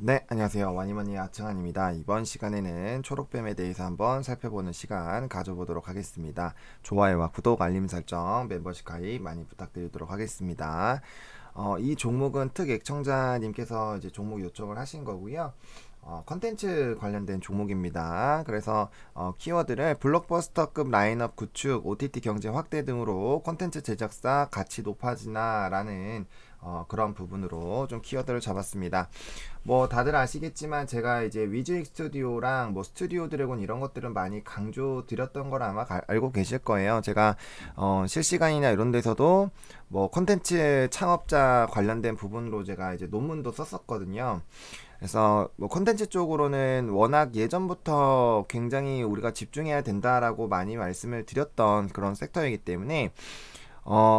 네, 안녕하세요. 와니머니 아청환입니다. 이번 시간에는 초록뱀에 대해서 한번 살펴보는 시간 가져보도록 하겠습니다. 좋아요와 구독, 알림 설정, 멤버십 가입 많이 부탁드리도록 하겠습니다. 이 종목은 특애청자님께서 이제 종목 요청을 하신 거고요. 컨텐츠 관련된 종목입니다. 그래서 키워드를 블록버스터급 라인업 구축, OTT 경제 확대 등으로 컨텐츠 제작사 가치 높아지나 라는 그런 부분으로 좀 키워드를 잡았습니다. 뭐 다들 아시겠지만 제가 이제 위즈익 스튜디오랑 뭐 스튜디오 드래곤 이런 것들은 많이 강조 드렸던 걸 아마 알고 계실 거예요. 제가 실시간이나 이런 데서도 뭐 컨텐츠 창업자 관련된 부분으로 제가 이제 논문도 썼었거든요. 그래서 뭐 콘텐츠 쪽으로는 워낙 예전부터 굉장히 우리가 집중해야 된다라고 많이 말씀을 드렸던 그런 섹터이기 때문에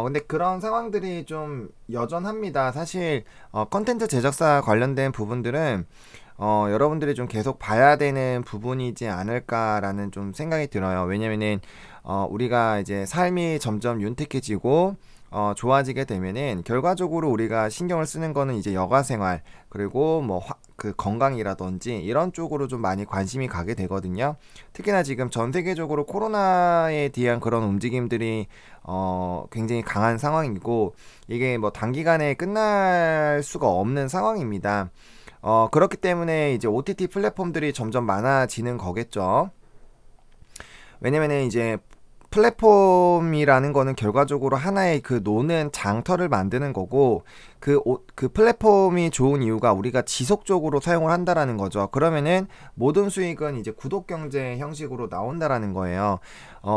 근데 그런 상황들이 좀 여전합니다. 사실 콘텐츠 제작사 관련된 부분들은 여러분들이 좀 계속 봐야 되는 부분이지 않을까라는 좀 생각이 들어요. 왜냐면은 우리가 이제 삶이 점점 윤택해지고 좋아지게 되면은 결과적으로 우리가 신경을 쓰는 거는 이제 여가 생활 그리고 뭐 그 건강이라든지 이런 쪽으로 좀 많이 관심이 가게 되거든요. 특히나 지금 전 세계적으로 코로나에 대한 그런 움직임들이 굉장히 강한 상황이고 이게 뭐 단기간에 끝날 수가 없는 상황입니다. 그렇기 때문에 이제 OTT 플랫폼들이 점점 많아지는 거겠죠. 왜냐면은 이제 플랫폼이라는 거는 결과적으로 하나의 그 노는 장터를 만드는 거고 그 플랫폼이 좋은 이유가 우리가 지속적으로 사용을 한다라는 거죠. 그러면은 모든 수익은 이제 구독 경제 형식으로 나온다라는 거예요.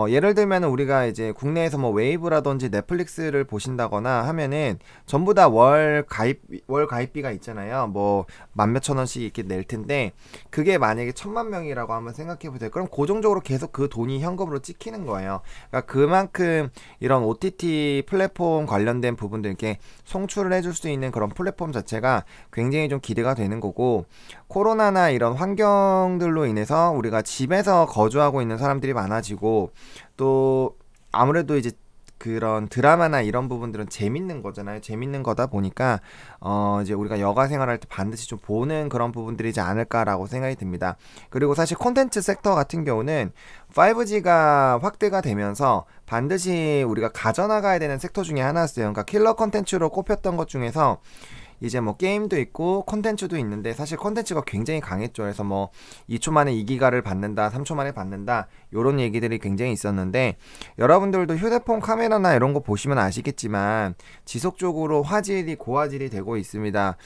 예를 들면 우리가 이제 국내에서 뭐 웨이브라든지 넷플릭스를 보신다거나 하면은 전부 다 월 가입비가 있잖아요. 뭐 만 몇천 원씩 이렇게 낼 텐데 그게 만약에 1,000만 명이라고 한번 생각해 보세요. 그럼 고정적으로 계속 그 돈이 현금으로 찍히는 거예요. 그러니까 그만큼 이런 OTT 플랫폼 관련된 부분들 이렇게 송출을 해줄 수 있는 그런 플랫폼 자체가 굉장히 좀 기대가 되는 거고 코로나나 이런 환경들로 인해서 우리가 집에서 거주하고 있는 사람들이 많아지고 또 아무래도 이제 그런 드라마나 이런 부분들은 재밌는 거잖아요. 재밌는 거다 보니까 이제 우리가 여가 생활할 때 반드시 좀 보는 그런 부분들이지 않을까라고 생각이 듭니다. 그리고 사실 콘텐츠 섹터 같은 경우는 5G가 확대가 되면서 반드시 우리가 가져나가야 되는 섹터 중에 하나였어요. 그러니까 킬러 콘텐츠로 꼽혔던 것 중에서 이제 뭐 게임도 있고 콘텐츠도 있는데 사실 콘텐츠가 굉장히 강했죠. 그래서 뭐 2초 만에 2기가를 받는다, 3초 만에 받는다 요런 얘기들이 굉장히 있었는데 여러분들도 휴대폰 카메라나 이런 거 보시면 아시겠지만 지속적으로 화질이 고화질이 되고 있습니다.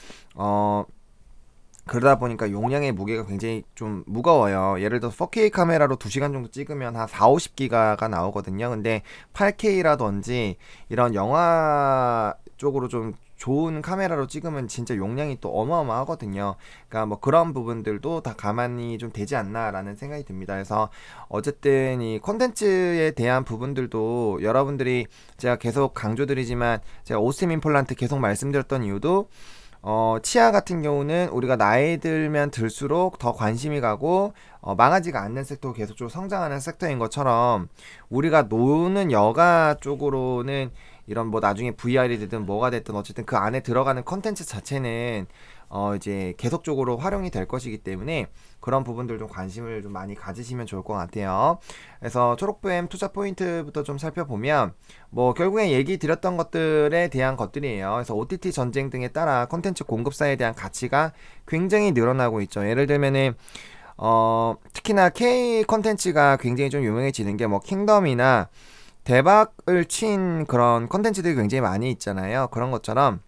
그러다 보니까 용량의 무게가 굉장히 좀 무거워요. 예를 들어서 4K 카메라로 2시간 정도 찍으면 한 4, 50기가가 나오거든요. 근데 8K라든지 이런 영화 쪽으로 좀 좋은 카메라로 찍으면 진짜 용량이 또 어마어마하거든요. 그러니까 뭐 그런 부분들도 다 감안이 좀 되지 않나라는 생각이 듭니다. 그래서 어쨌든 이 콘텐츠에 대한 부분들도 여러분들이 제가 계속 강조드리지만 제가 오스템 임플란트 계속 말씀드렸던 이유도 치아 같은 경우는 우리가 나이 들면 들수록 더 관심이 가고 망하지가 않는 섹터 계속적으로 성장하는 섹터인 것처럼 우리가 노는 여가 쪽으로는 이런 뭐 나중에 VR이 되든 뭐가 됐든 어쨌든 그 안에 들어가는 컨텐츠 자체는 이제 계속적으로 활용이 될 것이기 때문에 그런 부분들 좀 관심을 좀 많이 가지시면 좋을 것 같아요. 그래서 초록뱀 투자 포인트부터 좀 살펴보면 뭐 결국에 얘기 드렸던 것들에 대한 것들이에요. 그래서 OTT 전쟁 등에 따라 컨텐츠 공급사에 대한 가치가 굉장히 늘어나고 있죠. 예를 들면은 특히나 K 컨텐츠가 굉장히 좀 유명해지는 게 뭐 킹덤이나 대박을 친 그런 컨텐츠들이 굉장히 많이 있잖아요. 그런 것처럼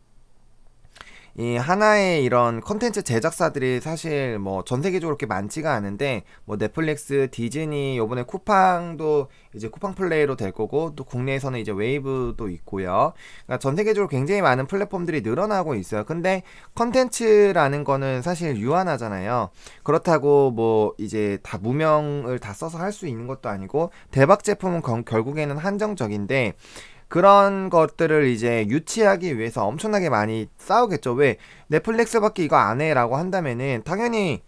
이 하나의 이런 컨텐츠 제작사들이 사실 뭐 전 세계적으로 그렇게 많지가 않은데 뭐 넷플릭스, 디즈니 요번에 쿠팡도 이제 쿠팡 플레이로 될 거고 또 국내에서는 이제 웨이브도 있고요. 그러니까 전 세계적으로 굉장히 많은 플랫폼들이 늘어나고 있어요. 근데 컨텐츠라는 거는 사실 유한하잖아요. 그렇다고 뭐 이제 다 무명을 다 써서 할 수 있는 것도 아니고 대박 제품은 결국에는 한정적인데 그런 것들을 이제 유치하기 위해서 엄청나게 많이 싸우겠죠. 왜 넷플릭스밖에 이거 안 해? 라고 한다면은 당연히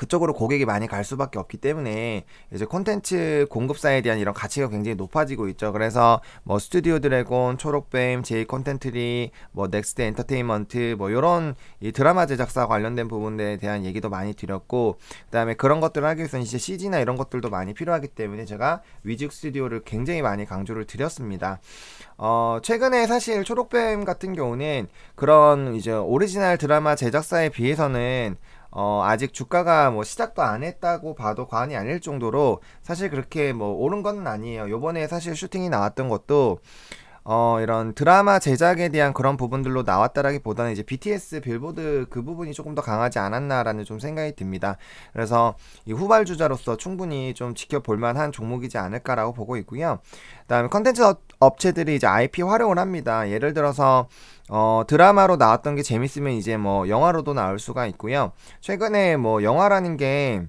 그쪽으로 고객이 많이 갈 수밖에 없기 때문에 이제 콘텐츠 공급사에 대한 이런 가치가 굉장히 높아지고 있죠. 그래서 뭐 스튜디오 드래곤, 초록뱀, 제이 콘텐트리, 뭐 넥스트 엔터테인먼트 뭐 요런 이 드라마 제작사 관련된 부분에 대한 얘기도 많이 드렸고, 그다음에 그런 것들을 하기 위해서는 이제 CG나 이런 것들도 많이 필요하기 때문에 제가 위즐 스튜디오를 굉장히 많이 강조를 드렸습니다. 최근에 사실 초록뱀 같은 경우는 그런 이제 오리지널 드라마 제작사에 비해서는 아직 주가가 뭐 시작도 안 했다고 봐도 과언이 아닐 정도로 사실 그렇게 뭐 오른 건 아니에요. 요번에 사실 슈팅이 나왔던 것도 이런 드라마 제작에 대한 그런 부분들로 나왔다라기보다는 이제 BTS 빌보드 그 부분이 조금 더 강하지 않았나라는 좀 생각이 듭니다. 그래서 이 후발주자로서 충분히 좀 지켜볼 만한 종목이지 않을까라고 보고 있고요. 그다음에 컨텐츠 업체들이 이제 IP 활용을 합니다. 예를 들어서 드라마로 나왔던 게 재밌으면 이제 뭐 영화로도 나올 수가 있고요. 최근에 뭐 영화라는 게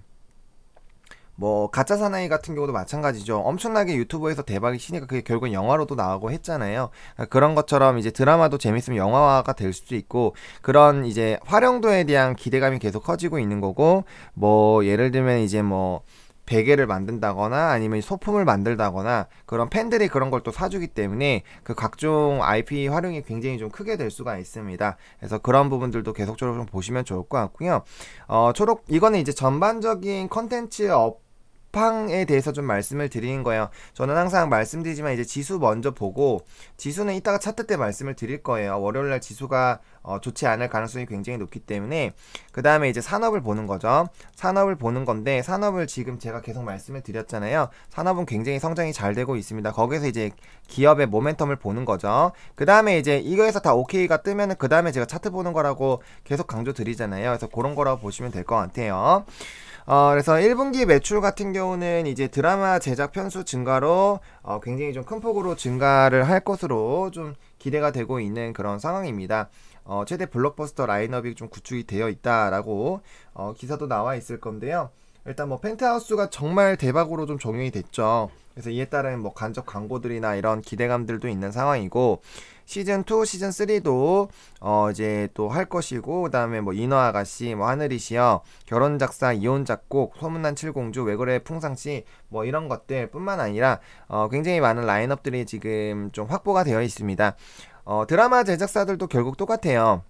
뭐 가짜 사나이 같은 경우도 마찬가지죠. 엄청나게 유튜브에서 대박이 치니까 그게 결국 영화로도 나오고 했잖아요. 그런 것처럼 이제 드라마도 재밌으면 영화화가 될 수도 있고, 그런 이제 활용도에 대한 기대감이 계속 커지고 있는 거고, 뭐 예를 들면 이제 뭐 베개를 만든다거나 아니면 소품을 만들다거나 그런 팬들이 그런 걸 또 사주기 때문에 그 각종 IP 활용이 굉장히 좀 크게 될 수가 있습니다. 그래서 그런 부분들도 계속적으로 좀 보시면 좋을 것 같고요. 이거는 이제 전반적인 컨텐츠 에 대해서 좀 말씀을 드리는 거예요. 저는 항상 말씀드리지만 이제 지수 먼저 보고, 지수는 이따가 차트 때 말씀을 드릴 거예요. 월요일날 지수가 좋지 않을 가능성이 굉장히 높기 때문에. 그 다음에 이제 산업을 보는 거죠. 산업을 보는 건데, 산업을 지금 제가 계속 말씀을 드렸잖아요. 산업은 굉장히 성장이 잘 되고 있습니다. 거기서 이제 기업의 모멘텀을 보는 거죠. 그 다음에 이제 이거에서 다 오케이가 뜨면은 그 다음에 제가 차트 보는 거라고 계속 강조 드리잖아요. 그래서 그런 거라고 보시면 될 것 같아요. 그래서 1분기 매출 같은 경우는 이제 드라마 제작 편수 증가로 굉장히 좀 큰 폭으로 증가를 할 것으로 좀 기대가 되고 있는 그런 상황입니다. 최대 블록버스터 라인업이 좀 구축이 되어 있다라고 기사도 나와 있을 건데요. 일단 뭐 펜트하우스가 정말 대박으로 좀 적용이 됐죠. 그래서 이에 따른 뭐 간접 광고들이나 이런 기대감들도 있는 상황이고, 시즌2, 시즌3도 이제 또 할 것이고, 그 다음에 뭐 인어 아가씨, 뭐 하늘이시여, 결혼 작사, 이혼 작곡, 소문난 칠공주, 왜 그래 풍상씨, 뭐 이런 것들 뿐만 아니라 굉장히 많은 라인업들이 지금 좀 확보가 되어 있습니다. 드라마 제작사들도 결국 똑같아요.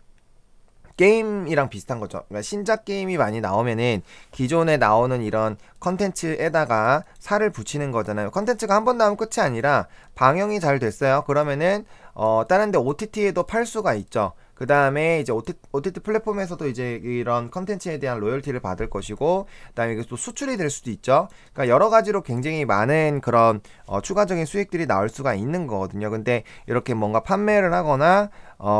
게임이랑 비슷한 거죠. 그러니까 신작 게임이 많이 나오면은 기존에 나오는 이런 컨텐츠에다가 살을 붙이는 거잖아요. 컨텐츠가 한 번 나오면 끝이 아니라 방영이 잘 됐어요. 그러면은 다른 데 OTT에도 팔 수가 있죠. 그 다음에 이제 OTT 플랫폼에서도 이제 이런 컨텐츠에 대한 로열티를 받을 것이고, 그 다음에 이게 또 수출이 될 수도 있죠. 그러니까 여러 가지로 굉장히 많은 그런 추가적인 수익들이 나올 수가 있는 거거든요. 근데 이렇게 뭔가 판매를 하거나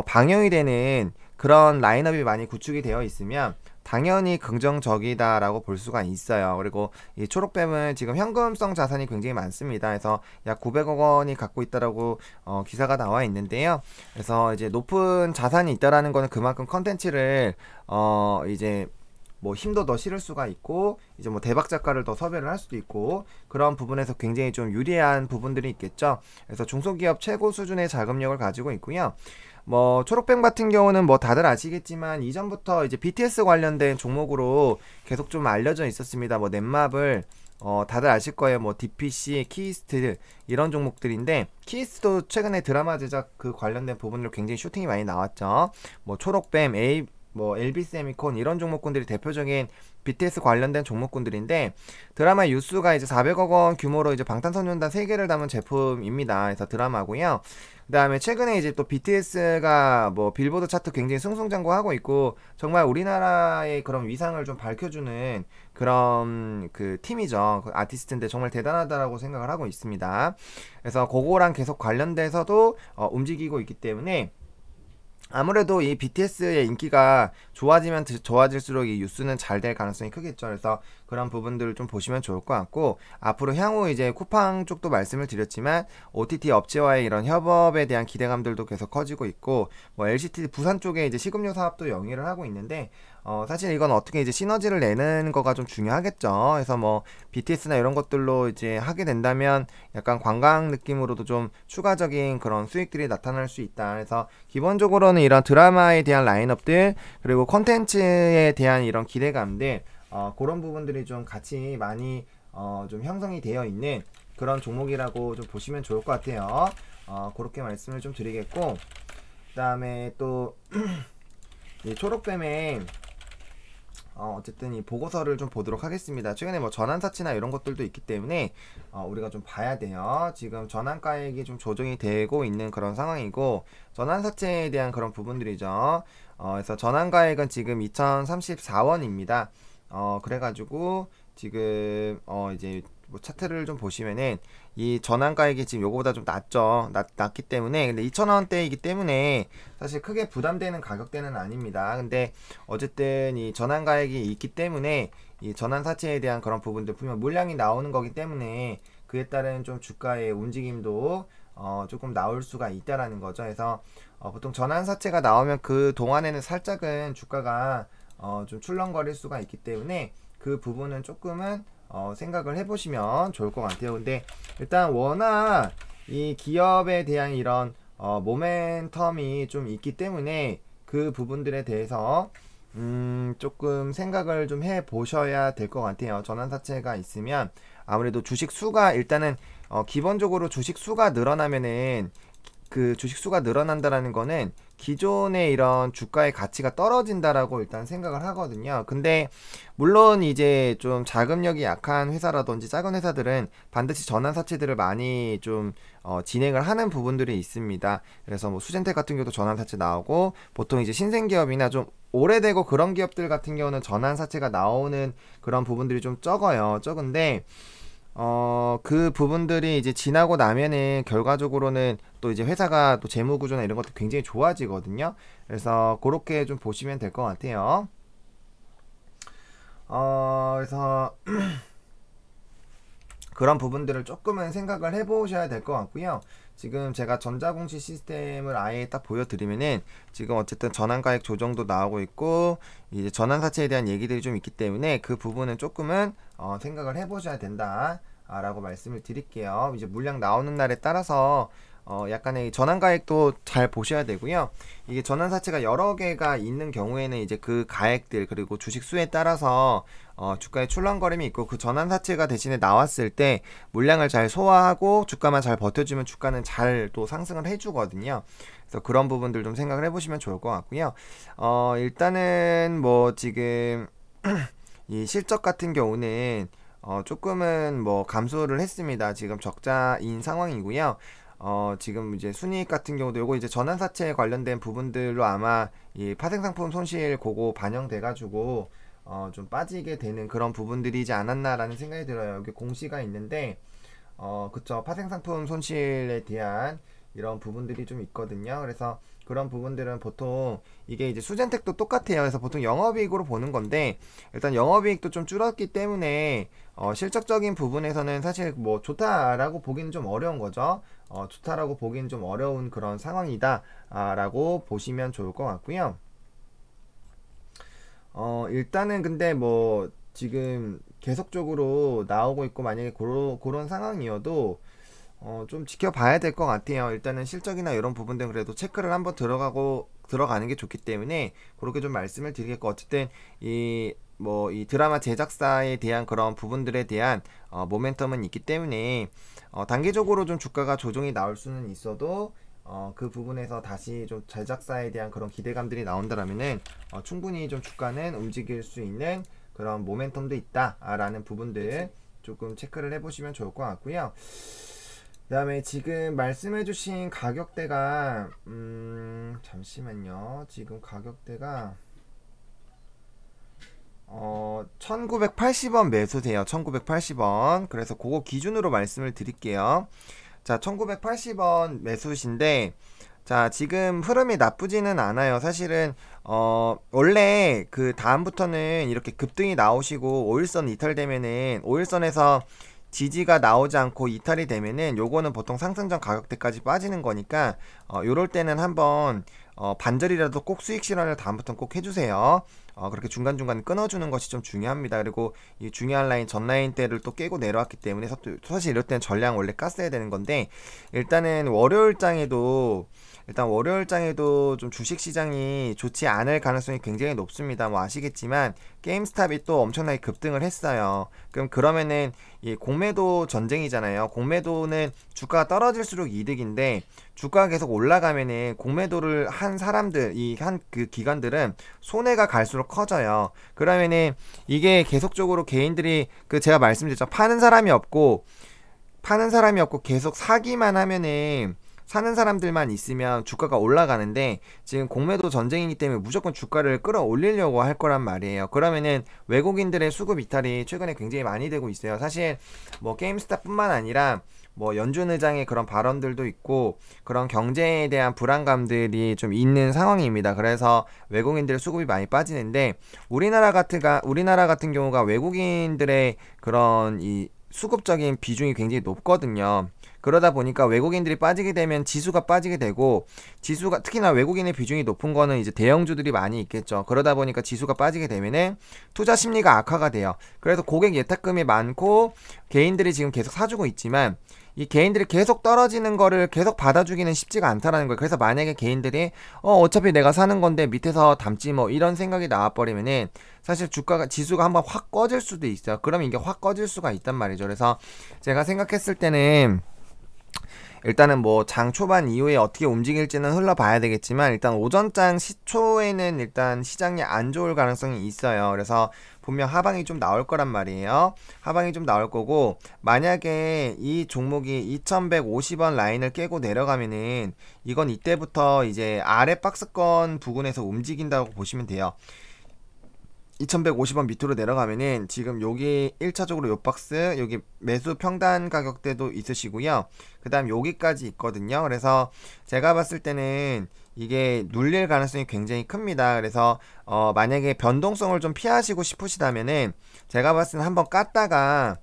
방영이 되는 그런 라인업이 많이 구축이 되어 있으면 당연히 긍정적이다라고 볼 수가 있어요. 그리고 이 초록뱀은 지금 현금성 자산이 굉장히 많습니다. 그래서 약 900억 원이 갖고 있다라고 기사가 나와 있는데요. 그래서 이제 높은 자산이 있다라는 거는 그만큼 컨텐츠를 이제 뭐 힘도 더 실을 수가 있고, 이제 뭐 대박 작가를 더 섭외를 할 수도 있고, 그런 부분에서 굉장히 좀 유리한 부분들이 있겠죠. 그래서 중소기업 최고 수준의 자금력을 가지고 있고요. 뭐 초록뱀 같은 경우는 뭐 다들 아시겠지만 이전부터 이제 BTS 관련된 종목으로 계속 좀 알려져 있었습니다. 뭐 넷마블, 다들 아실 거예요. 뭐 DPC, 키이스트 이런 종목들인데, 키이스트도 최근에 드라마 제작 그 관련된 부분으로 굉장히 슈팅이 많이 나왔죠. 뭐 초록뱀, 뭐 LB세미콘 이런 종목군들이 대표적인 BTS 관련된 종목군들인데, 드라마 유수가 이제 400억 원 규모로 이제 방탄소년단 3개를 담은 제품입니다. 그래서 드라마고요. 그 다음에 최근에 이제 또 BTS가 뭐 빌보드 차트 굉장히 승승장구하고 있고, 정말 우리나라의 그런 위상을 좀 밝혀주는 그런 그 팀이죠. 그 아티스트인데 정말 대단하다라고 생각을 하고 있습니다. 그래서 그거랑 계속 관련돼서도 움직이고 있기 때문에 아무래도 이 BTS의 인기가 좋아지면 좋아질수록 이 뉴스는 잘 될 가능성이 크겠죠. 그래서 그런 부분들을 좀 보시면 좋을 것 같고, 앞으로 향후 이제 쿠팡 쪽도 말씀을 드렸지만 OTT 업체와의 이런 협업에 대한 기대감들도 계속 커지고 있고, 뭐 LCT 부산 쪽에 이제 식음료 사업도 영위를 하고 있는데, 사실 이건 어떻게 이제 시너지를 내는 거가 좀 중요하겠죠. 그래서 뭐 BTS나 이런 것들로 이제 하게 된다면 약간 관광 느낌으로도 좀 추가적인 그런 수익들이 나타날 수 있다. 그래서 기본적으로는 이런 드라마에 대한 라인업들, 그리고 콘텐츠에 대한 이런 기대감들, 그런 부분들이 좀 같이 많이 좀 형성이 되어 있는 그런 종목이라고 좀 보시면 좋을 것 같아요. 그렇게 말씀을 좀 드리겠고, 그 다음에 또 이 초록뱀의 어쨌든 이 보고서를 좀 보도록 하겠습니다. 최근에 뭐 전환사치나 이런 것들도 있기 때문에 우리가 좀 봐야 돼요. 지금 전환가액이 좀 조정이 되고 있는 그런 상황이고, 전환사채에 대한 그런 부분들이죠. 그래서 전환가액은 지금 2034원입니다. 그래가지고 지금 이제 뭐 차트를 좀 보시면은 이 전환가액이 지금 요거보다 좀 낮기 때문에, 근데 2,000원대이기 때문에 사실 크게 부담되는 가격대는 아닙니다. 근데 어쨌든 이 전환가액이 있기 때문에 이 전환사채에 대한 그런 부분들 보면 물량이 나오는 거기 때문에 그에 따른 좀 주가의 움직임도 조금 나올 수가 있다라는 거죠. 그래서 보통 전환사채가 나오면 그 동안에는 살짝은 주가가 좀 출렁거릴 수가 있기 때문에 그 부분은 조금은 생각을 해보시면 좋을 것 같아요. 근데 일단 워낙 이 기업에 대한 이런 모멘텀이 좀 있기 때문에 그 부분들에 대해서 조금 생각을 좀 해보셔야 될 것 같아요. 전환사채가 있으면 아무래도 주식 수가 일단은 기본적으로 주식 수가 늘어나면은 그 주식 수가 늘어난다라는 거는 기존의 이런 주가의 가치가 떨어진다라고 일단 생각을 하거든요. 근데 물론 이제 좀 자금력이 약한 회사라든지 작은 회사들은 반드시 전환사채들을 많이 좀 진행을 하는 부분들이 있습니다. 그래서 뭐 수젠텍 같은 경우도 전환사채 나오고, 보통 이제 신생기업이나 좀 오래되고 그런 기업들 같은 경우는 전환사채가 나오는 그런 부분들이 좀 적은데 그 부분들이 이제 지나고 나면은 결과적으로는 또 이제 회사가 또 재무 구조나 이런 것도 굉장히 좋아지거든요. 그래서 그렇게 좀 보시면 될 것 같아요. 그래서 그런 부분들을 조금은 생각을 해보셔야 될 것 같고요. 지금 제가 전자공시 시스템을 아예 딱 보여드리면은 지금 어쨌든 전환가액 조정도 나오고 있고, 이제 전환사채에 대한 얘기들이 좀 있기 때문에 그 부분은 조금은 생각을 해보셔야 된다 라고 말씀을 드릴게요. 이제 물량 나오는 날에 따라서 약간의 전환가액도 잘 보셔야 되고요. 이게 전환사채가 여러 개가 있는 경우에는 이제 그 가액들 그리고 주식 수에 따라서 주가의 출렁거림이 있고, 그 전환사채가 대신에 나왔을 때 물량을 잘 소화하고 주가만 잘 버텨주면 주가는 잘 또 상승을 해주거든요. 그래서 그런 부분들 좀 생각을 해보시면 좋을 것 같고요. 일단은 뭐 지금 이 실적 같은 경우는 조금은 뭐 감소를 했습니다. 지금 적자인 상황이고요. 지금 이제 순이익 같은 경우도 요거 이제 전환사채에 관련된 부분들로 아마 이 파생상품 손실 그거 반영돼가지고 좀 빠지게 되는 그런 부분들이지 않았나라는 생각이 들어요. 여기 공시가 있는데 그쵸, 파생상품 손실에 대한 이런 부분들이 좀 있거든요. 그래서 그런 부분들은 보통 이게 이제 수젠텍도 똑같아요. 그래서 보통 영업이익으로 보는 건데, 일단 영업이익도 좀 줄었기 때문에 실적적인 부분에서는 사실 뭐 좋다라고 보기는 좀 어려운 거죠. 좋다라고 보기는 좀 어려운 그런 상황이다 라고 보시면 좋을 것 같고요. 일단은 근데 뭐 지금 계속적으로 나오고 있고, 만약에 그런 상황이어도 좀 지켜봐야 될 것 같아요. 일단은 실적이나 이런 부분들은 그래도 체크를 한번 들어가는 게 좋기 때문에 그렇게 좀 말씀을 드리겠고, 어쨌든 이 드라마 제작사에 대한 그런 부분들에 대한 모멘텀은 있기 때문에 단기적으로 좀 주가가 조정이 나올 수는 있어도 그 부분에서 다시 좀 제작사에 대한 그런 기대감들이 나온다라면은 충분히 좀 주가는 움직일 수 있는 그런 모멘텀도 있다라는 부분들 조금 체크를 해보시면 좋을 것 같고요. 그 다음에 지금 말씀해주신 가격대가 잠시만요. 지금 가격대가 1980원 매수세요. 1980원. 그래서 그거 기준으로 말씀을 드릴게요. 자, 1980원 매수신데, 자, 지금 흐름이 나쁘지는 않아요. 사실은 원래 그 다음부터는 이렇게 급등이 나오시고 5일선 이탈되면은 5일선에서 지지가 나오지 않고 이탈이 되면은 요거는 보통 상승전 가격대까지 빠지는 거니까 요럴 때는 한번 반절이라도 꼭 수익 실현을 다음부터는 꼭 해주세요. 그렇게 중간중간 끊어주는 것이 좀 중요합니다. 그리고 이 중요한 라인 전 라인 대를 또 깨고 내려왔기 때문에 사실 이럴 때는 전량 원래 깠어야 되는 건데, 일단은 월요일장에도 일단 월요일장에도 좀 주식시장이 좋지 않을 가능성이 굉장히 높습니다. 뭐 아시겠지만 게임스탑이 또 엄청나게 급등을 했어요. 그러면은 이 공매도 전쟁이잖아요. 공매도는 주가가 떨어질수록 이득인데 주가가 계속 올라가면은 공매도를 한 사람들, 이 한 그 기관들은 손해가 갈수록 커져요. 그러면은 이게 계속적으로 개인들이 제가 말씀드렸죠. 파는 사람이 없고 계속 사기만 하면은 사는 사람들만 있으면 주가가 올라가는데 지금 공매도 전쟁이기 때문에 무조건 주가를 끌어올리려고 할 거란 말이에요. 그러면은 외국인들의 수급 이탈이 최근에 굉장히 많이 되고 있어요. 사실 뭐 게임스탑뿐만 아니라 뭐 연준 의장의 그런 발언들도 있고 그런 경제에 대한 불안감들이 좀 있는 상황입니다. 그래서 외국인들의 수급이 많이 빠지는데 우리나라 같은 경우가 외국인들의 그런 이 수급적인 비중이 굉장히 높거든요. 그러다 보니까 외국인들이 빠지게 되면 지수가 빠지게 되고 지수가 특히나 외국인의 비중이 높은 거는 이제 대형주들이 많이 있겠죠. 그러다 보니까 지수가 빠지게 되면은 투자 심리가 악화가 돼요. 그래서 고객 예탁금이 많고 개인들이 지금 계속 사주고 있지만 이 개인들이 계속 떨어지는 거를 계속 받아주기는 쉽지가 않다라는 거예요. 그래서 만약에 개인들이 어차피 내가 사는 건데 밑에서 담지 뭐 이런 생각이 나와버리면은 사실 지수가 한번 확 꺼질 수도 있어요. 그러면 이게 확 꺼질 수가 있단 말이죠. 그래서 제가 생각했을 때는 일단은 뭐 장 초반 이후에 어떻게 움직일지는 흘러봐야 되겠지만 일단 오전장 시초에는 일단 시장이 안 좋을 가능성이 있어요. 그래서 분명 하방이 좀 나올 거란 말이에요. 하방이 좀 나올 거고 만약에 이 종목이 2150원 라인을 깨고 내려가면은 이건 이때부터 이제 아래 박스권 부근에서 움직인다고 보시면 돼요. 2150원 밑으로 내려가면은 지금 여기 1차적으로 요 박스 여기 매수 평단 가격대도 있으시고요. 그 다음 여기까지 있거든요. 그래서 제가 봤을 때는 이게 눌릴 가능성이 굉장히 큽니다. 그래서 만약에 변동성을 좀 피하시고 싶으시다면은 제가 봤을 때는 한번 깠다가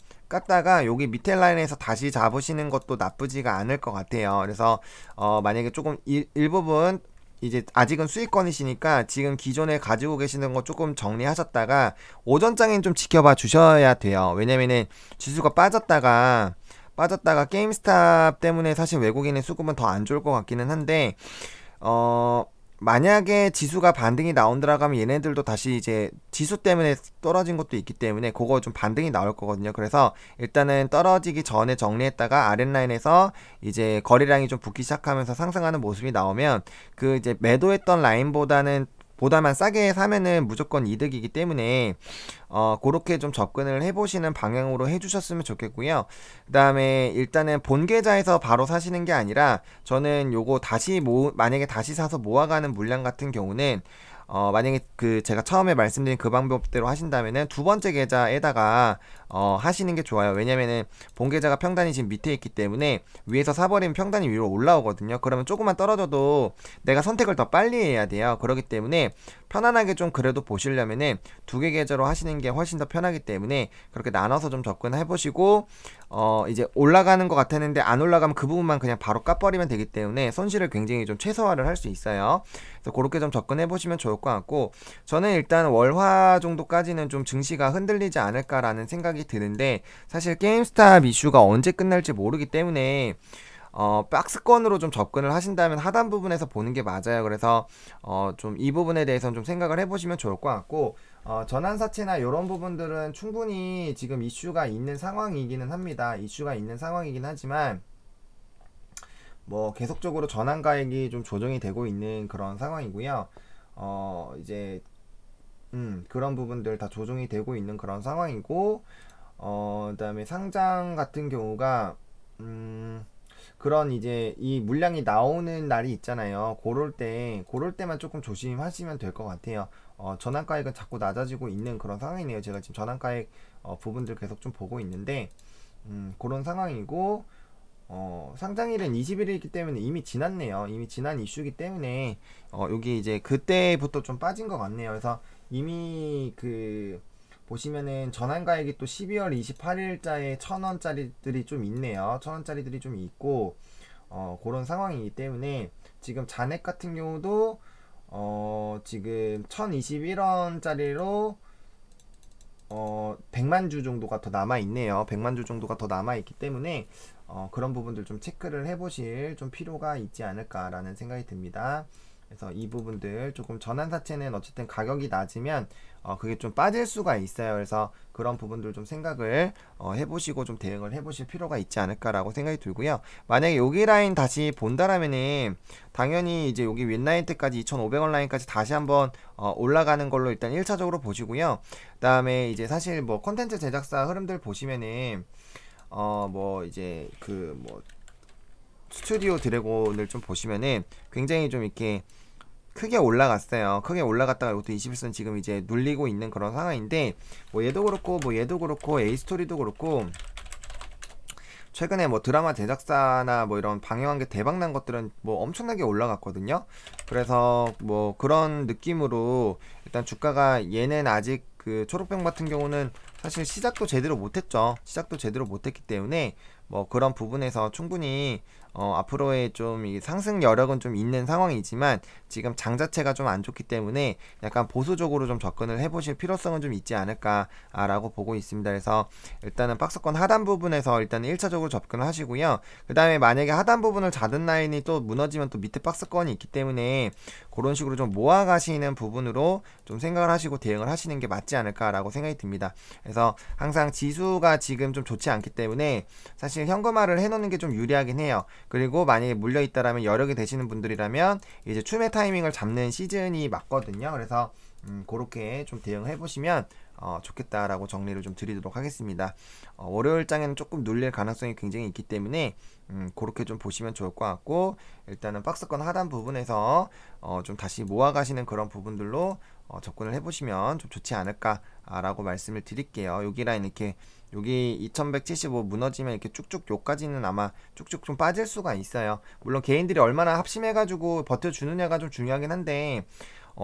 여기 밑에 라인에서 다시 잡으시는 것도 나쁘지가 않을 것 같아요. 그래서 만약에 조금 일부분 이제 아직은 수익권이시니까 지금 기존에 가지고 계시는 거 조금 정리하셨다가 오전장엔 좀 지켜봐 주셔야 돼요. 왜냐면은 지수가 빠졌다가 게임스탑 때문에 사실 외국인의 수급은 더 안 좋을 것 같기는 한데 만약에 지수가 반등이 나온다라고 하면 얘네들도 다시 이제 지수 때문에 떨어진 것도 있기 때문에 그거 좀 반등이 나올 거거든요. 그래서 일단은 떨어지기 전에 정리했다가 아랫라인에서 이제 거래량이 좀 붙기 시작하면서 상승하는 모습이 나오면 그 이제 매도했던 보다만 싸게 사면은 무조건 이득이기 때문에 그렇게 좀 접근을 해보시는 방향으로 해주셨으면 좋겠고요. 그 다음에 일단은 본 계좌에서 바로 사시는 게 아니라 저는 요거 만약에 다시 사서 모아가는 물량 같은 경우는 만약에 제가 처음에 말씀드린 그 방법대로 하신다면은 두 번째 계좌에다가 하시는 게 좋아요. 왜냐면은 본 계좌가 평단이 지금 밑에 있기 때문에 위에서 사버리면 평단이 위로 올라오거든요. 그러면 조금만 떨어져도 내가 선택을 더 빨리 해야 돼요. 그렇기 때문에 편안하게 좀 그래도 보시려면은 두 개 계좌로 하시는 게 훨씬 더 편하기 때문에 그렇게 나눠서 좀 접근해 보시고 이제 올라가는 것 같았는데 안 올라가면 그 부분만 그냥 바로 까버리면 되기 때문에 손실을 굉장히 좀 최소화를 할 수 있어요. 그래서 그렇게 좀 접근해 보시면 좋을 것 같고 저는 일단 월화 정도까지는 좀 증시가 흔들리지 않을까라는 생각이 드는데 사실 게임스탑 이슈가 언제 끝날지 모르기 때문에 박스권으로 좀 접근을 하신다면 하단 부분에서 보는 게 맞아요. 그래서 좀 이 부분에 대해서는 좀 생각을 해보시면 좋을 것 같고 전환사채나 이런 부분들은 충분히 지금 이슈가 있는 상황이기는 합니다. 이슈가 있는 상황이긴 하지만 뭐 계속적으로 전환가액이 좀 조정이 되고 있는 그런 상황이고요. 이제 그런 부분들 다 조정이 되고 있는 그런 상황이고 그다음에 상장 같은 경우가 그런 이제 이 물량이 나오는 날이 있잖아요. 그럴 때만 조금 조심하시면 될 것 같아요. 전환가액은 자꾸 낮아지고 있는 그런 상황이네요. 제가 지금 전환가액 부분들 계속 좀 보고 있는데 그런 상황이고 상장일은 20일이기 때문에 이미 지났네요. 이미 지난 이슈이기 때문에 여기 이제 그때부터 좀 빠진 것 같네요. 그래서 이미 보시면은 전환가액이 또 12월 28일자에 1000원짜리들이 좀 있네요. 1000원짜리들이 좀 있고 그런 상황이기 때문에 지금 잔액 같은 경우도 지금 1021원짜리로 100만 주 정도가 더 남아 있네요. 100만 주 정도가 더 남아 있기 때문에 그런 부분들 좀 체크를 해보실 좀 필요가 있지 않을까라는 생각이 듭니다. 그래서 이 부분들 조금 전환사채는 어쨌든 가격이 낮으면 그게 좀 빠질 수가 있어요. 그래서 그런 부분들 좀 생각을 해보시고 좀 대응을 해보실 필요가 있지 않을까라고 생각이 들고요. 만약에 여기 라인 다시 본다라면은 당연히 이제 여기 윗라인 때까지 2,500원 라인까지 다시 한번 올라가는 걸로 일단 1차적으로 보시고요. 그 다음에 이제 사실 뭐 콘텐츠 제작사 흐름들 보시면은 뭐 이제 그 뭐 스튜디오 드래곤을 좀 보시면은 굉장히 좀 이렇게 크게 올라갔어요. 크게 올라갔다가 이것도 21선 지금 이제 눌리고 있는 그런 상황인데 뭐 얘도 그렇고 뭐 얘도 그렇고 에이스토리도 그렇고 최근에 뭐 드라마 제작사나 뭐 이런 방영한 게 대박난 것들은 뭐 엄청나게 올라갔거든요. 그래서 뭐 그런 느낌으로 일단 주가가 얘는 아직 그 초록병 같은 경우는 사실 시작도 제대로 못했죠. 시작도 제대로 못했기 때문에 뭐 그런 부분에서 충분히 앞으로의 좀 이 상승 여력은 좀 있는 상황이지만 지금 장 자체가 좀 안 좋기 때문에 약간 보수적으로 좀 접근을 해보실 필요성은 좀 있지 않을까라고 보고 있습니다. 그래서 일단은 박스권 하단 부분에서 일단은 1차적으로 접근을 하시고요. 그 다음에 만약에 하단 부분을 잡은 라인이 또 무너지면 또 밑에 박스권이 있기 때문에 그런 식으로 좀 모아가시는 부분으로 좀 생각을 하시고 대응을 하시는 게 맞지 않을까라고 생각이 듭니다. 그래서 항상 지수가 지금 좀 좋지 않기 때문에 사실 현금화를 해놓는 게 좀 유리하긴 해요. 그리고 만약에 물려있다라면 여력이 되시는 분들이라면 이제 추매 타이밍을 잡는 시즌이 맞거든요. 그래서 그렇게 좀 대응해 보시면 좋겠다라고 정리를 좀 드리도록 하겠습니다. 월요일장에는 조금 눌릴 가능성이 굉장히 있기 때문에 그렇게 좀 보시면 좋을 것 같고 일단은 박스권 하단 부분에서 좀 다시 모아가시는 그런 부분들로 접근을 해보시면 좀 좋지 않을까라고 말씀을 드릴게요. 여기 라인 이렇게 여기 2175 무너지면 이렇게 쭉쭉 요까지는 아마 쭉쭉 좀 빠질 수가 있어요. 물론 개인들이 얼마나 합심해가지고 버텨주느냐가 좀 중요하긴 한데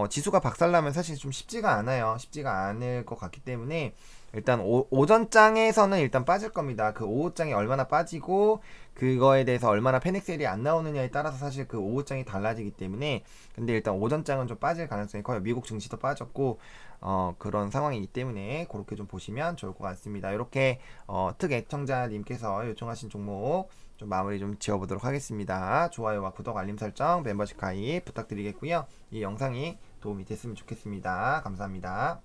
지수가 박살나면 사실 좀 쉽지가 않아요. 쉽지가 않을 것 같기 때문에 일단 오전장에서는 일단 빠질 겁니다. 그 오후장이 얼마나 빠지고 그거에 대해서 얼마나 패닉셀이 안 나오느냐에 따라서 사실 그 오후장이 달라지기 때문에 근데 일단 오전장은 좀 빠질 가능성이 커요. 미국 증시도 빠졌고 그런 상황이기 때문에 그렇게 좀 보시면 좋을 것 같습니다. 이렇게 특 애청자님께서 요청하신 종목 좀 마무리 좀 지어보도록 하겠습니다. 좋아요와 구독, 알림 설정, 멤버십 가입 부탁드리겠고요. 이 영상이 도움이 됐으면 좋겠습니다. 감사합니다.